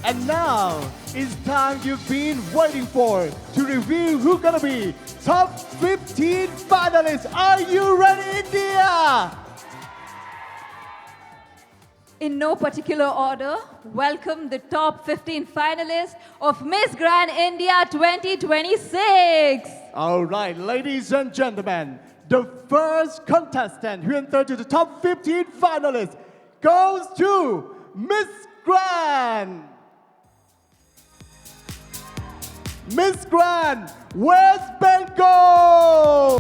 And now it's time you've been waiting for to reveal who's gonna be top 15 finalists. Are you ready, India? In no particular order, welcome the top 15 finalists of Miss Grand India 2026. All right, ladies and gentlemen, the first contestant who entered to the top 15 finalists goes to Miss Grand. Miss Grand, West Bengal.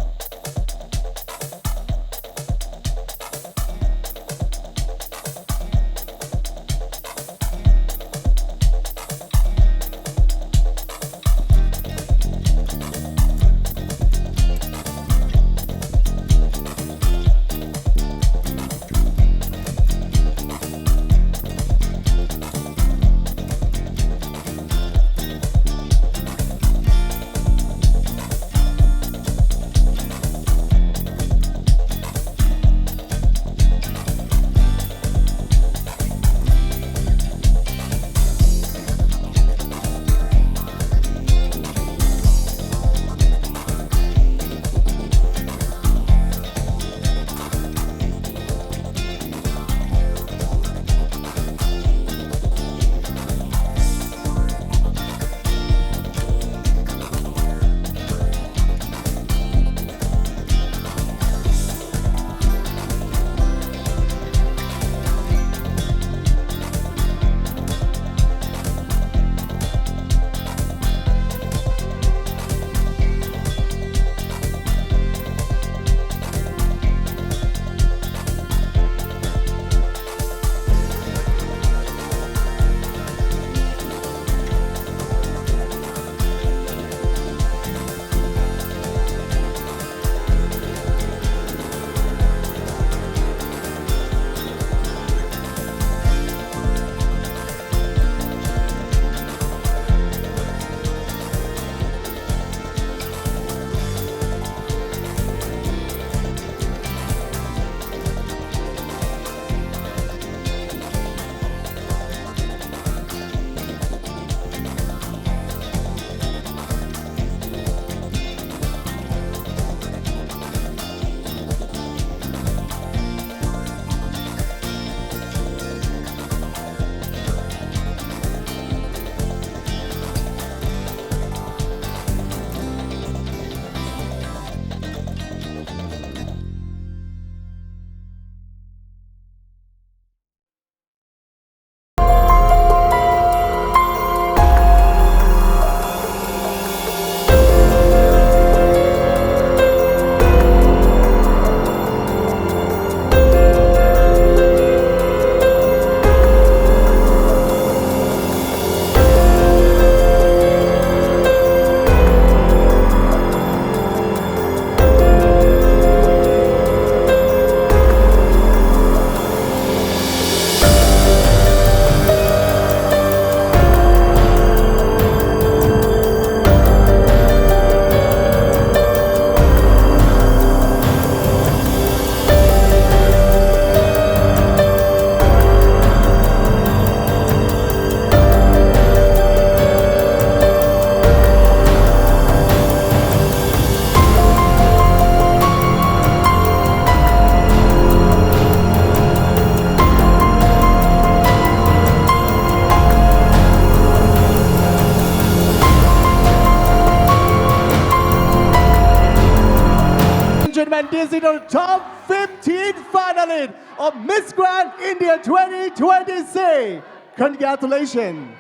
Gentlemen, this is the top 15 finalists of Miss Grand India 2026. Congratulations.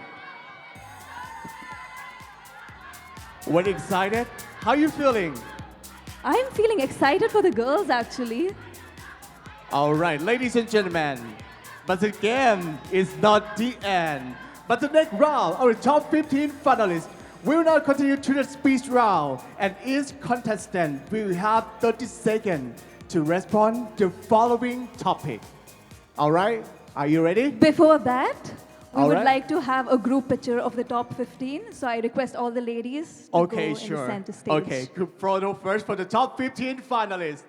Very excited? How are you feeling? I'm feeling excited for the girls actually. All right, ladies and gentlemen, but the game is not the end. But the next round, our top 15 finalists will now continue to the speech round, and each contestant will have 30 seconds to respond to the following topic. All right, are you ready? Before that, we All would right. like to have a group picture of the top 15. So I request all the ladies to Okay, go in sure. the center stage. Okay, group photo first for the top 15 finalists.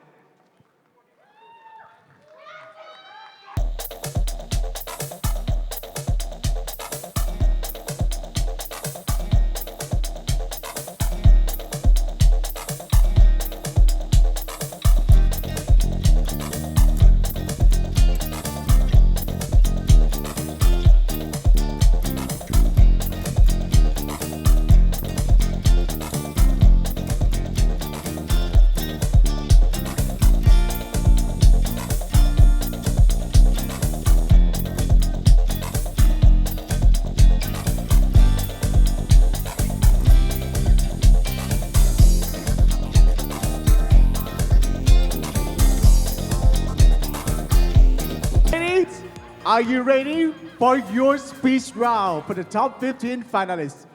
Are you ready for your speech round for the top 15 finalists?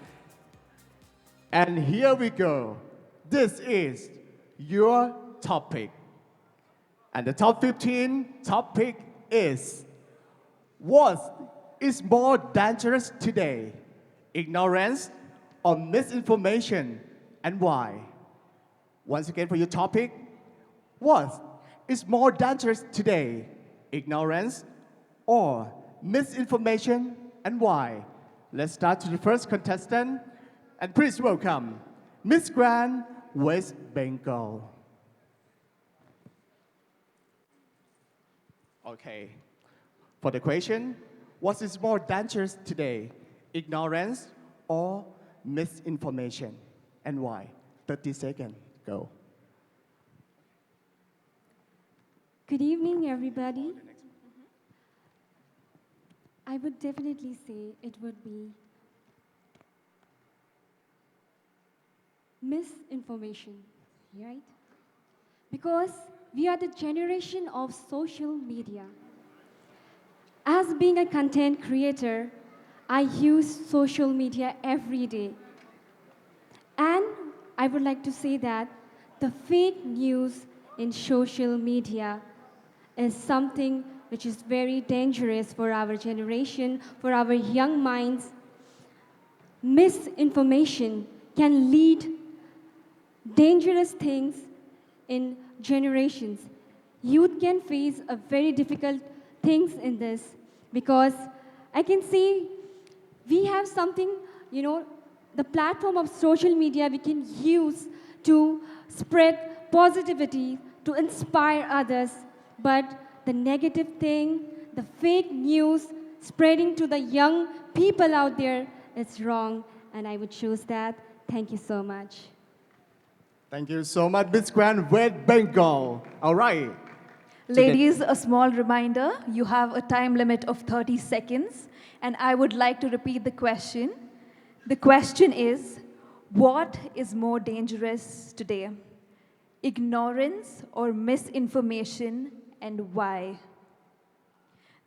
And here we go. This is your topic. And the top 15 topic is: what is more dangerous today? Ignorance or misinformation, and why? Once again for your topic: what is more dangerous today? Ignorance or misinformation, and why? Let's start to the first contestant, and please welcome Miss Grand West Bengal. Okay. For the question, what is more dangerous today? Ignorance or misinformation? And why? 30 seconds, go. Good evening, everybody. I would definitely say it would be misinformation, right? Because we are the generation of social media. As being a content creator, I use social media every day. And I would like to say that the fake news in social media is something which is very dangerous for our generation, for our young minds. Misinformation can lead dangerous things in generations. Youth can face a very difficult things in this because I can see we have something, the platform of social media we can use to spread positivity, to inspire others. But the negative thing, the fake news spreading to the young people out there is wrong, and I would choose that. Thank you so much. Thank you so much, Miss Grand West Bengal. All right. Ladies, a small reminder, you have a time limit of 30 seconds, and I would like to repeat the question. The question is, what is more dangerous today? Ignorance or misinformation, and why?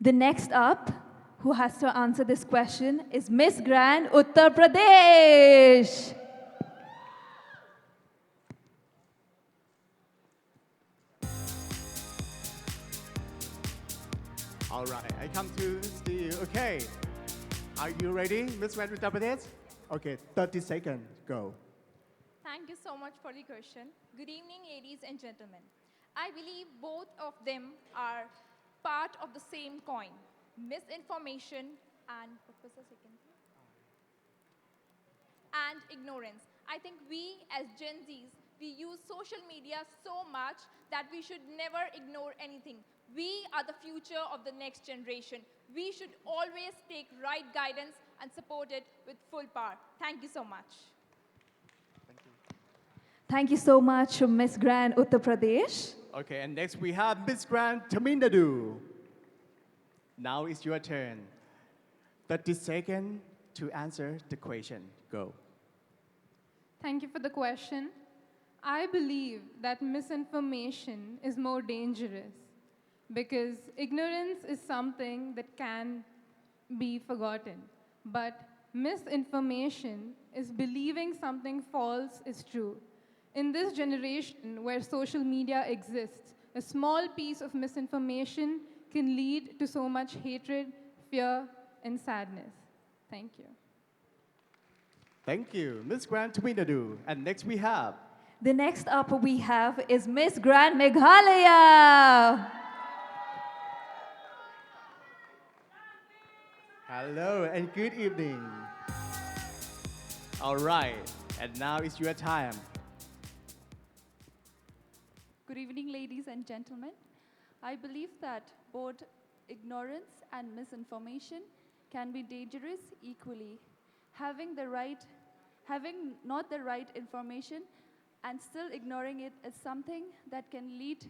The next up, who has to answer this question, is Miss Grand Uttar Pradesh. All right, I come to see you. Okay. Are you ready, Miss Grand Uttar Pradesh? Okay, 30 seconds, go. Thank you so much for the question. Good evening, ladies and gentlemen. I believe both of them are part of the same coin, misinformation and what was the second thing? And ignorance. I think we as Gen Zs, we use social media so much that we should never ignore anything. We are the future of the next generation. We should always take right guidance and support it with full power. Thank you so much. Thank you so much, Miss Grand Uttar Pradesh. Okay, and next we have Miss Grand Tamil Nadu. Now it's your turn. 30 seconds to answer the question. Go. Thank you for the question. I believe that misinformation is more dangerous because ignorance is something that can be forgotten. But misinformation is believing something false is true. In this generation where social media exists, a small piece of misinformation can lead to so much hatred, fear, and sadness. Thank you. Thank you, Miss Grand Tamil Nadu. And next we have The next up we have is Miss Grand Meghalaya. hello and good evening. All right, and now it's your time. Good evening, ladies and gentlemen. I believe that both ignorance and misinformation can be dangerous equally. Having not the right information and still ignoring it is something that can lead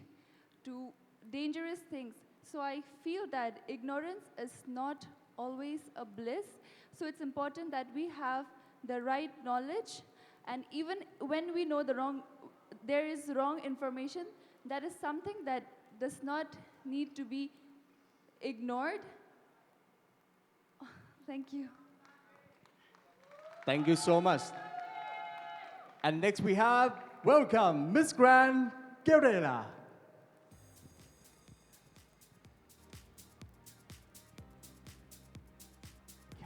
to dangerous things. So I feel that ignorance is not always a bliss. So it's important that we have the right knowledge, and even when we know there is wrong information, that is something that does not need to be ignored, Thank you. Thank you so much. And next we have, welcome, Miss Grand Guerrera.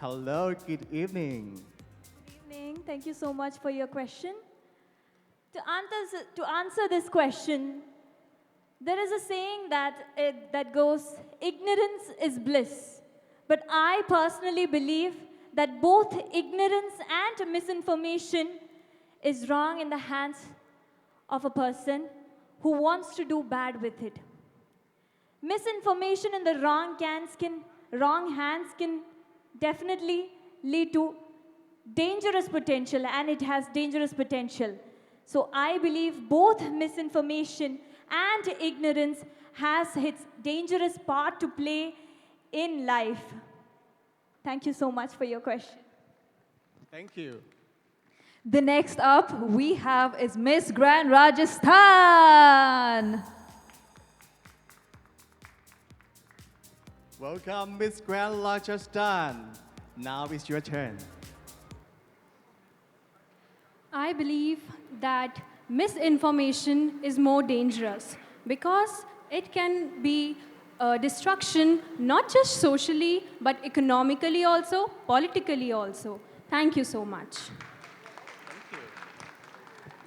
Hello, good evening. Good evening. Thank you so much for your question. To answer this question, there is a saying that goes, ignorance is bliss. But I personally believe that both ignorance and misinformation is wrong in the hands of a person who wants to do bad with it. Misinformation in the wrong hands can definitely lead to dangerous potential, and it has dangerous potential. So I believe both misinformation and ignorance has its dangerous part to play in life. Thank you so much for your question. Thank you. The next up we have is Miss Grand Rajasthan. Welcome, Miss Grand Rajasthan. Now it's your turn. I believe that misinformation is more dangerous because it can be destruction not just socially but economically also, politically also. Thank you so much.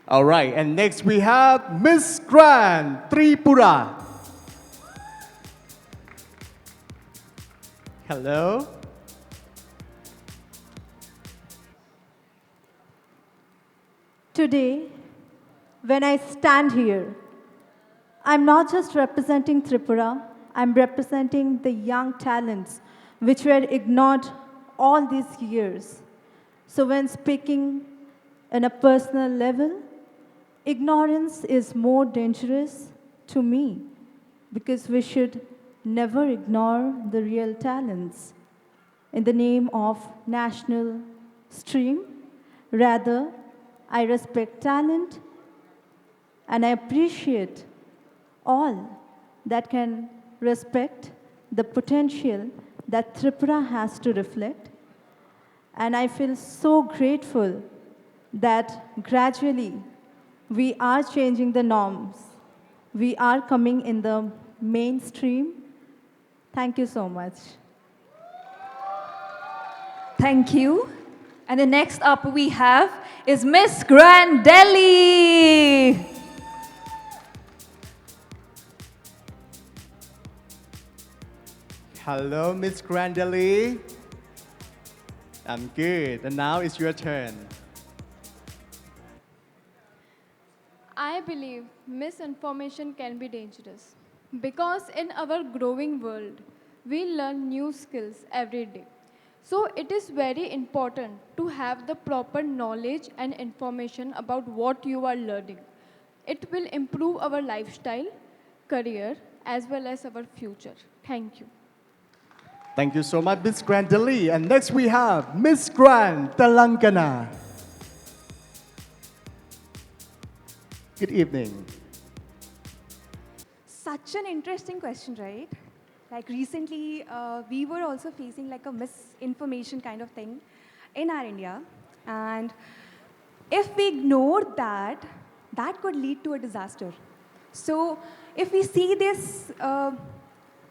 All right, and next we have Miss Grand Tripura. Hello. Today, when I stand here, I'm not just representing Tripura, I'm representing the young talents which were ignored all these years. So when speaking on a personal level, ignorance is more dangerous to me because we should never ignore the real talents in the name of national stream. Rather, I respect talent and I appreciate all that can respect the potential that Tripura has to reflect. And I feel so grateful that gradually we are changing the norms. We are coming in the mainstream. Thank you so much. Thank you. And the next up we have is Miss Grand Delhi. Hello, Miss Grand Delhi. I'm good, and now it's your turn. I believe misinformation can be dangerous because in our growing world, we learn new skills every day. So it is very important to have the proper knowledge and information about what you are learning. It will improve our lifestyle, career, as well as our future. Thank you. Thank you so much, Miss Grand Delhi. And next we have Miss Grand Telangana. Good evening. Such an interesting question, right? Like recently, we were also facing like a misinformation kind of thing in our India. And if we ignore that, that could lead to a disaster. So if we see this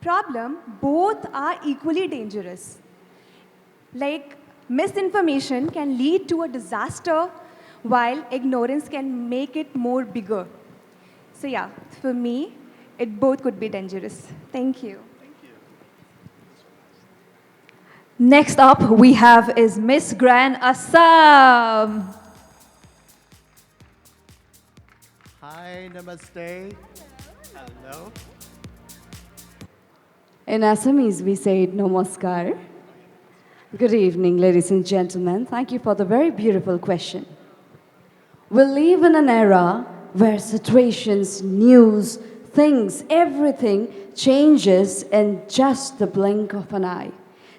problem, both are equally dangerous. Like misinformation can lead to a disaster while ignorance can make it more bigger. So yeah, for me, it both could be dangerous. Thank you. Next up we have is Miss Grand Assam. Hi, namaste. Hello. In Assamese, we say namaskar. Good evening, ladies and gentlemen. Thank you for the very beautiful question. We live in an era where situations, news, things, everything changes in just the blink of an eye.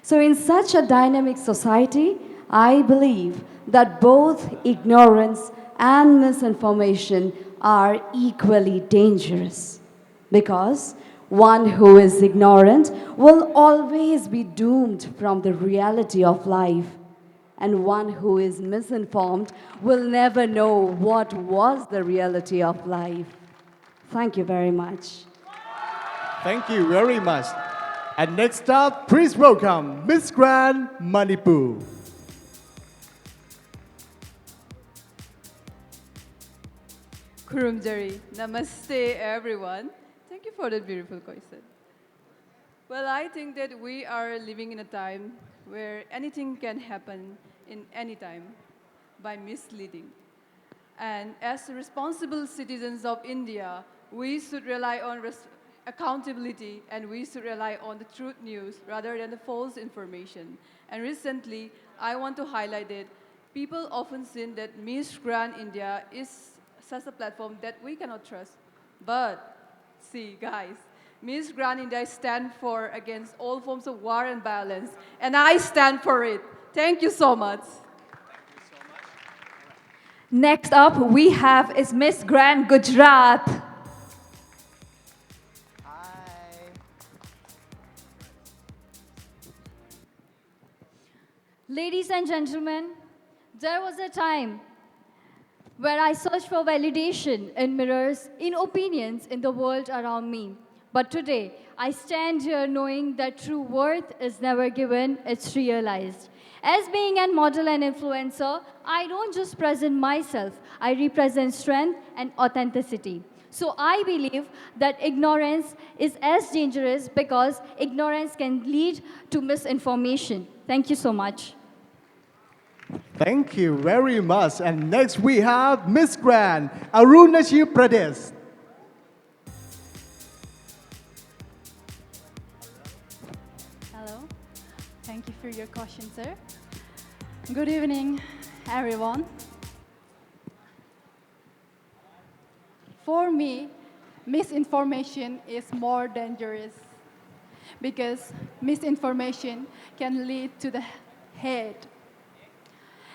So in such a dynamic society, I believe that both ignorance and misinformation are equally dangerous because One who is ignorant will always be doomed from the reality of life. And one who is misinformed will never know what was the reality of life. Thank you very much. Thank you very much. And next up, please welcome Miss Grand Manipur. Kurumjari, namaste everyone. Thank you for that beautiful question. Well, I think that we are living in a time where anything can happen in any time by misleading. And as responsible citizens of India, we should rely on accountability and we should rely on the truth news rather than the false information. And recently, I want to highlight that people often think that Miss Grand India is such a platform that we cannot trust. But see, guys, Miss Grand India stands for against all forms of war and violence, and I stand for it. Thank you so much. Next up, we have is Miss Grand Gujarat. Ladies and gentlemen, there was a time where I searched for validation in mirrors, in opinions in the world around me. But today, I stand here knowing that true worth is never given, it's realized. As being a model and influencer, I don't just present myself, I represent strength and authenticity. So I believe that ignorance is as dangerous because ignorance can lead to misinformation. Thank you so much. Thank you very much. And next we have Miss Grand Arunachal Pradesh. Hello. Thank you for your question, sir. Good evening, everyone. For me, misinformation is more dangerous because misinformation can lead to the hate.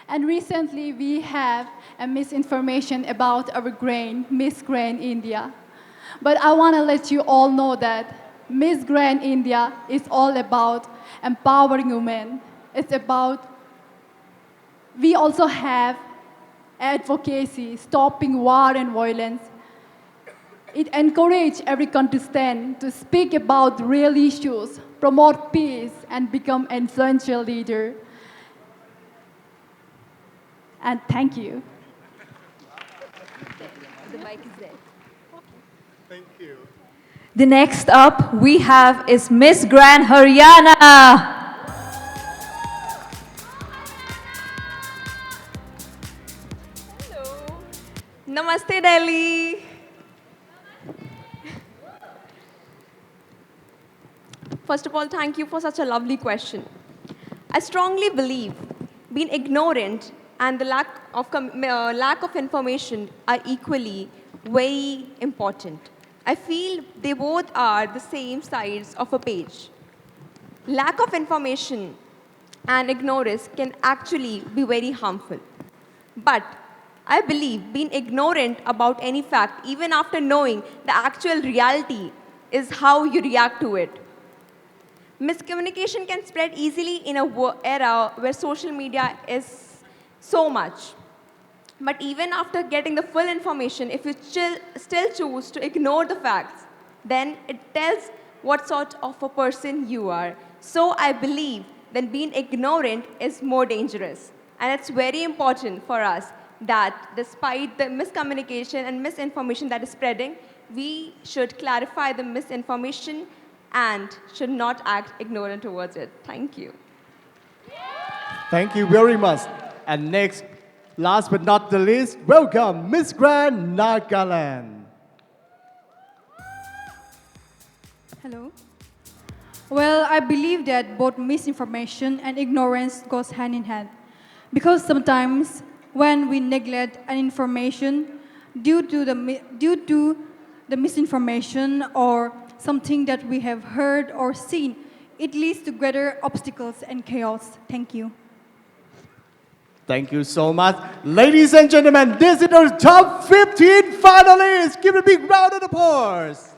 And recently, we have a misinformation about our grain, Miss Grand India. But I want to let you all know that Miss Grand India is all about empowering women. It's about, we also have advocacy, stopping war and violence. It encourages every contestant to speak about real issues, promote peace, and become an influential leader. And thank you. The mic is there. Thank you. The next up we have is Miss Grand Haryana. Namaste, Delhi. First of all, thank you for such a lovely question. I strongly believe being ignorant and the lack of information are equally very important. I feel they both are the same sides of a page. Lack of information and ignorance can actually be very harmful. But I believe being ignorant about any fact, even after knowing the actual reality, is how you react to it. Miscommunication can spread easily in an era where social media is so much. But even after getting the full information, if you still choose to ignore the facts, then it tells what sort of a person you are. So I believe that being ignorant is more dangerous. And it's very important for us that despite the miscommunication and misinformation that is spreading, we should clarify the misinformation and should not act ignorant towards it. Thank you. Thank you very much. And next, last but not the least, welcome Miss Grand Nagaland. Hello. Well, I believe that both misinformation and ignorance goes hand in hand. Because sometimes when we neglect an information due to the misinformation or something that we have heard or seen, it leads to greater obstacles and chaos. Thank you. Thank you so much. Ladies and gentlemen, this is our top 15 finalists. Give a big round of applause.